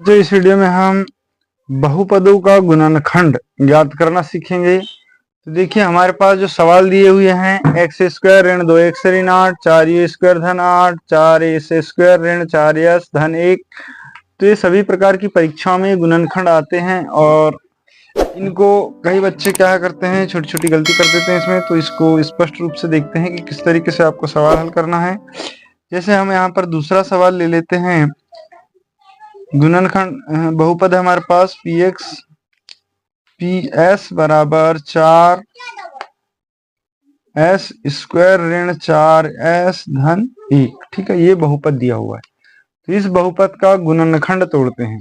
तो इस वीडियो में हम बहुपदों का गुणनखंड ज्ञात करना सीखेंगे। तो देखिए हमारे पास जो सवाल दिए हुए हैं, एक्स स्क्वायर ऋण 2x ऋण 8, 4 स्क्वायर धन 8, 4 स्क्वायर ऋण 4 धन 1। तो ये सभी प्रकार की परीक्षाओं में गुणनखंड आते हैं और इनको कई बच्चे क्या करते हैं, छोटी छोटी गलती कर देते हैं इसमें। तो इसको स्पष्ट रूप से देखते हैं कि किस तरीके से आपको सवाल हल करना है। जैसे हम यहाँ पर दूसरा सवाल ले लेते हैं। गुणनखंड बहुपद है हमारे पास पी एक्स पी एस बराबर 4 स्क्वायर ऋण 4 धन 1। ठीक है, ये बहुपद दिया हुआ है। तो इस बहुपद का गुणनखंड तोड़ते हैं।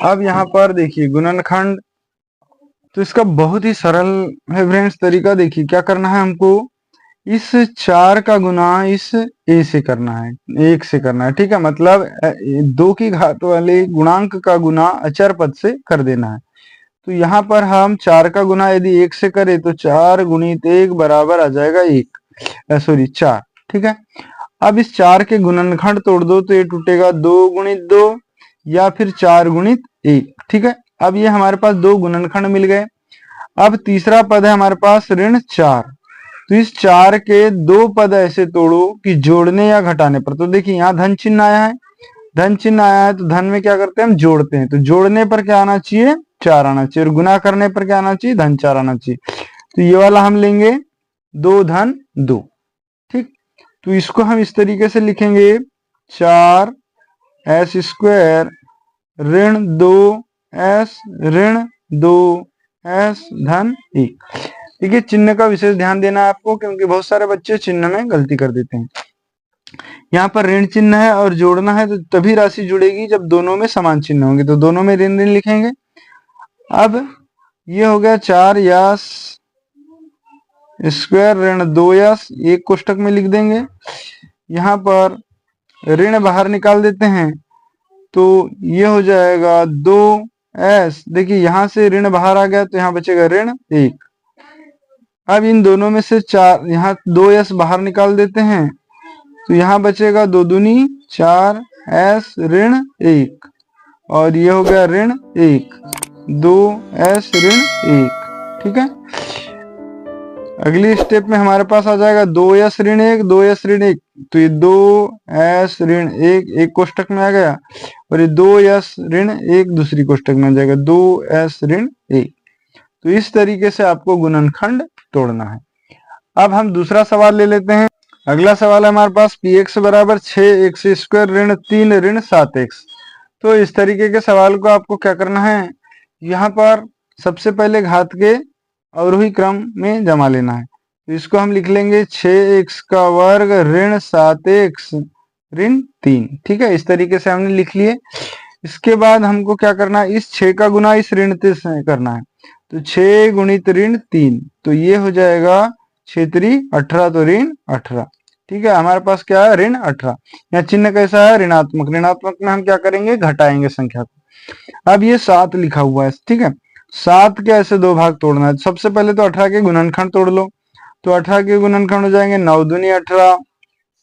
अब यहाँ पर देखिए गुणनखंड, तो इसका बहुत ही सरल है फ्रेंड्स तरीका। देखिए क्या करना है हमको, इस 4 का गुना इस ए से करना है, 1 से करना है। ठीक है, मतलब 2 की घात वाले गुणांक का गुना अचर पद से कर देना है। तो यहाँ पर हम 4 का गुना यदि 1 से करें तो 4 गुणित 1 बराबर आ जाएगा 4। ठीक है, अब इस 4 के गुणनखंड तोड़ दो तो ये टूटेगा 2 गुणित 2 या फिर 4 गुणित 1। ठीक है, अब ये हमारे पास 2 गुणनखंड मिल गए। अब तीसरा पद है हमारे पास ऋण 4। तो इस 4 के 2 पद ऐसे तोड़ो कि जोड़ने या घटाने पर। तो देखिए यहाँ धन चिन्ह आया है, धन चिन्ह आया है तो धन में क्या करते हैं हम जोड़ते हैं। तो जोड़ने पर क्या आना चाहिए, 4 आना चाहिए, और गुना करने पर क्या आना चाहिए, धन 4 आना चाहिए। तो ये वाला हम लेंगे 2 धन 2। ठीक, तो इसको हम इस तरीके से लिखेंगे, 4 एस स्क्वायर ऋण 2 एस ऋण 2 एस धन 1। देखिए चिन्ह का विशेष ध्यान देना है आपको, क्योंकि बहुत सारे बच्चे चिन्ह में गलती कर देते हैं। यहाँ पर ऋण चिन्ह है और जोड़ना है तो तभी राशि जुड़ेगी जब दोनों में समान चिन्ह होंगे। तो दोनों में ऋण ऋण लिखेंगे। अब ये हो गया 4 यस स्क्वायर ऋण 2 यस, एक कोष्टक में लिख देंगे। यहाँ पर ऋण बाहर निकाल देते हैं तो ये हो जाएगा 2 एस। देखिए यहाँ से ऋण बाहर आ गया तो यहाँ बचेगा ऋण 1। अब इन दोनों में से 4, यहाँ 2 एस बाहर निकाल देते हैं तो यहाँ बचेगा 2 दूनी 4 एस ऋण 1, और ये हो गया ऋण 1, 2 एस ऋण 1। ठीक है, अगली स्टेप में हमारे पास आ जाएगा 2 एस ऋण 1, 2 एस ऋण 1। तो ये 2 एस ऋण 1 एक कोष्टक में आ गया, और ये 2 एस ऋण 1 दूसरी कोष्टक में आ जाएगा, 2 एस ऋण 1। तो इस तरीके से आपको गुणनखंड तोड़ना है। अब हम दूसरा सवाल ले लेते हैं। अगला सवाल है हमारे पास पी एक्स बराबर 6 स्क्वायर ऋण 3 ऋण 7 तो इस तरीके के सवाल को आपको क्या करना है, यहाँ पर सबसे पहले घात के अवरोही क्रम में जमा लेना है। तो इसको हम लिख लेंगे 6x का वर्ग ऋण 7x ऋण 3। ठीक है, इस तरीके से हमने लिख लिए। इसके बाद हमको क्या करना है, इस 6 का गुना इस ऋण से करना है। तो 6 गुणित ऋण 3, तो ये हो जाएगा 6 3 18, तो ऋण 18। ठीक है, हमारे पास क्या है, ऋण 18। यहाँ चिन्ह कैसा है, ऋणात्मक। ऋणात्मक में हम क्या करेंगे, घटाएंगे संख्या को। अब ये 7 लिखा हुआ है। ठीक है, 7 के ऐसे 2 भाग तोड़ना है। सबसे पहले तो 18 के गुणनखंड तोड़ लो। तो 18 के गुणनखंड हो जाएंगे 9 दूनी 18,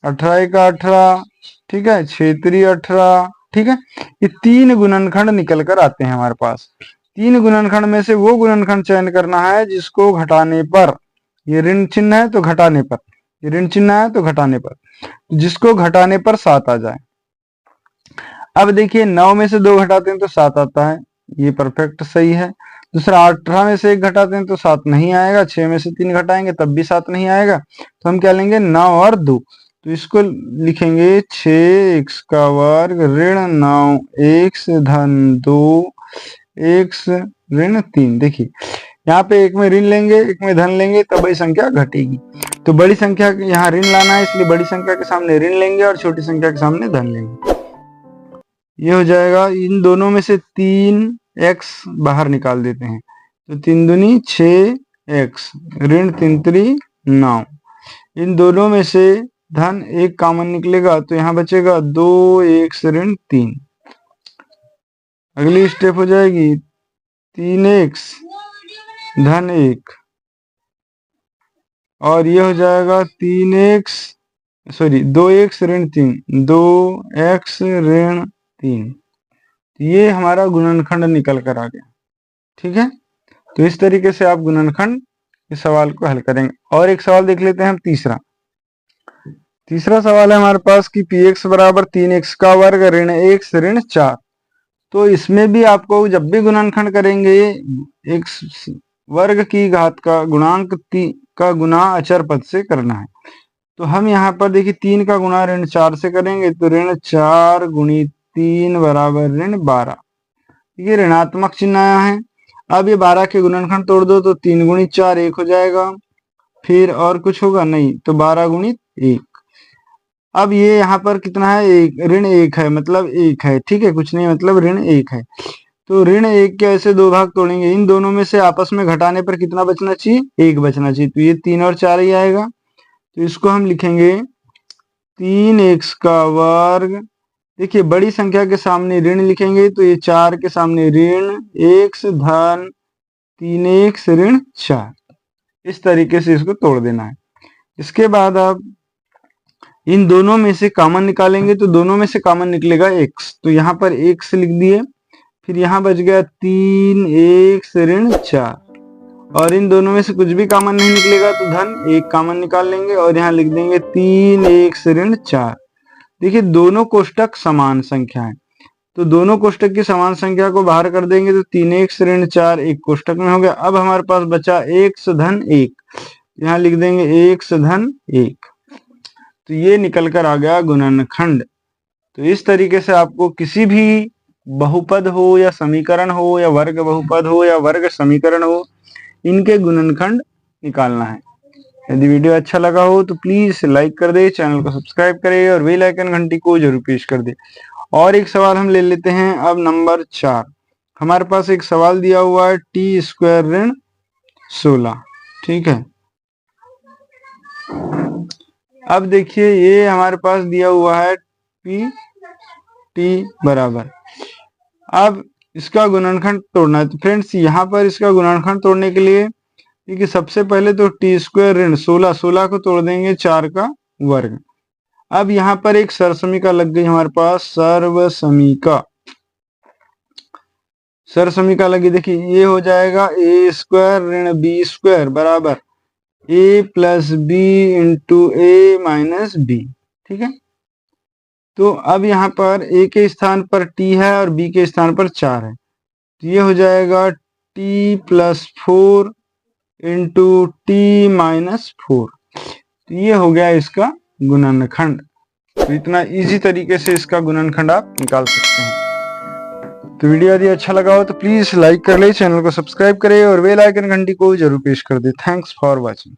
18 का 18। ठीक है, 6 3 18। ठीक है, ये 3 गुणनखंड निकल कर आते हैं हमारे पास। 3 गुणनखंड में से वो गुणनखंड चयन करना है जिसको घटाने पर, ये ऋण चिन्ह है तो घटाने पर, ये ऋण चिन्ह है तो घटाने पर, जिसको घटाने पर 7 आ जाए। अब देखिए 9 में से 2 घटाते हैं तो 7 आता है, ये परफेक्ट सही है। दूसरा 18 में से 1 घटाते हैं तो 7 नहीं आएगा, 6 में से 3 घटाएंगे तब भी 7 नहीं आएगा। तो हम क्या लेंगे, 9 और 2। तो इसको लिखेंगे 6x का वर्ग ऋण 9x धन 2x ऋण 3। देखिए यहाँ पे एक में ऋण लेंगे एक में धन लेंगे तब बड़ी संख्या घटेगी। तो बड़ी संख्या यहाँ ऋण लाना है, इसलिए बड़ी संख्या के सामने ऋण लेंगे और छोटी संख्या के सामने धन लेंगे। ये हो जाएगा, इन दोनों में से 3x बाहर निकाल देते हैं। तो 3 दूनी 6x ऋण 3 3 9। इन दोनों में से धन 1 कॉमन निकलेगा तो यहाँ बचेगा 2x ऋण 3। अगली स्टेप हो जाएगी 3x धन 1, और ये हो जाएगा 2x ऋण 3, 2x ऋण 3। तो ये हमारा गुणनखंड निकल कर आ गया। ठीक है, तो इस तरीके से आप गुणनखंड इस सवाल को हल करेंगे। और एक सवाल देख लेते हैं हम तीसरा। तीसरा सवाल है हमारे पास कि पी एक्स बराबर 3x का वर्ग ऋण 1 ऋण 4। तो इसमें भी आपको जब भी गुणनखंड करेंगे एक्स वर्ग की घात का गुणांक का गुना अचर पद से करना है। तो हम यहाँ पर देखिए 3 का गुणा ऋण 4 से करेंगे, तो ऋण 4 गुणी 3 बराबर ऋण 12। ये ऋणात्मक चिन्ह आया है। अब ये 12 के गुणनखंड तोड़ दो तो 3 गुणी 4 1 हो जाएगा, फिर और कुछ होगा नहीं, तो 12 गुणी 1। अब ये यहाँ पर कितना है, एक ऋण 1 है, मतलब 1 है। ठीक है, कुछ नहीं, मतलब ऋण 1 है। तो ऋण 1 के ऐसे दो भाग तोड़ेंगे, इन दोनों में से आपस में घटाने पर कितना बचना चाहिए, 1 बचना चाहिए। तो ये 3 और 4 ही आएगा। तो इसको हम लिखेंगे 3x का वर्ग। देखिए बड़ी संख्या के सामने ऋण लिखेंगे, तो ये 4 के सामने ऋण x धन 3x ऋण 4। इस तरीके से इसको तोड़ देना है। इसके बाद आप इन दोनों में से कॉमन निकालेंगे, तो दोनों में से कॉमन निकलेगा x, तो यहाँ पर x लिख दिए। फिर यहाँ बच गया 3x ऋण 4, और इन दोनों में से कुछ भी कॉमन नहीं निकलेगा तो धन 1 कॉमन निकाल लेंगे, और यहाँ लिख देंगे 3x ऋण 4। देखिए दोनों कोष्टक समान संख्या है, तो दोनों कोष्टक की समान संख्या को बाहर कर देंगे, तो 3x ऋण 4 एक कोष्टक में हो गया। अब हमारे पास बचा x धन 1, यहाँ लिख देंगे x धन 1। तो ये निकल कर आ गया गुणनखंड। तो इस तरीके से आपको किसी भी बहुपद हो या समीकरण हो या वर्ग बहुपद हो या वर्ग समीकरण हो, इनके गुणनखंड निकालना है। यदि वीडियो अच्छा लगा हो तो प्लीज लाइक कर दे, चैनल को सब्सक्राइब करे और बेल आइकन घंटी को जरूर पेश कर दे। और एक सवाल हम ले लेते हैं अब नंबर 4। हमारे पास एक सवाल दिया हुआ है टी स्क्वायर ऋण 16। ठीक है, अब देखिए ये हमारे पास दिया हुआ है पी टी बराबर। अब इसका गुणनखंड तोड़ना है। तो फ्रेंड्स यहाँ पर इसका गुणनखंड तोड़ने के लिए देखिए सबसे पहले तो टी स्क्वायर ऋण 16 को तोड़ देंगे 4 का वर्ग। अब यहाँ पर एक सरसमीका लग गई हमारे पास, सरसमीका लगी। देखिए ये हो जाएगा ए स्क्वायर ऋण बी स्क्वायर बराबर ए प्लस बी इंटू ए माइनस बी। ठीक है, तो अब यहाँ पर ए के स्थान पर टी है और बी के स्थान पर 4 है, तो ये हो जाएगा T plus 4 into T minus 4। तो ये हो गया इसका गुणनखंड। तो इतना इजी तरीके से इसका गुणनखंड आप निकाल सकते हैं। तो वीडियो यदि अच्छा लगा हो तो प्लीज लाइक कर ले, चैनल को सब्सक्राइब करें और बेल आइकन घंटी को जरूर पेश कर दे। Thanks for watching.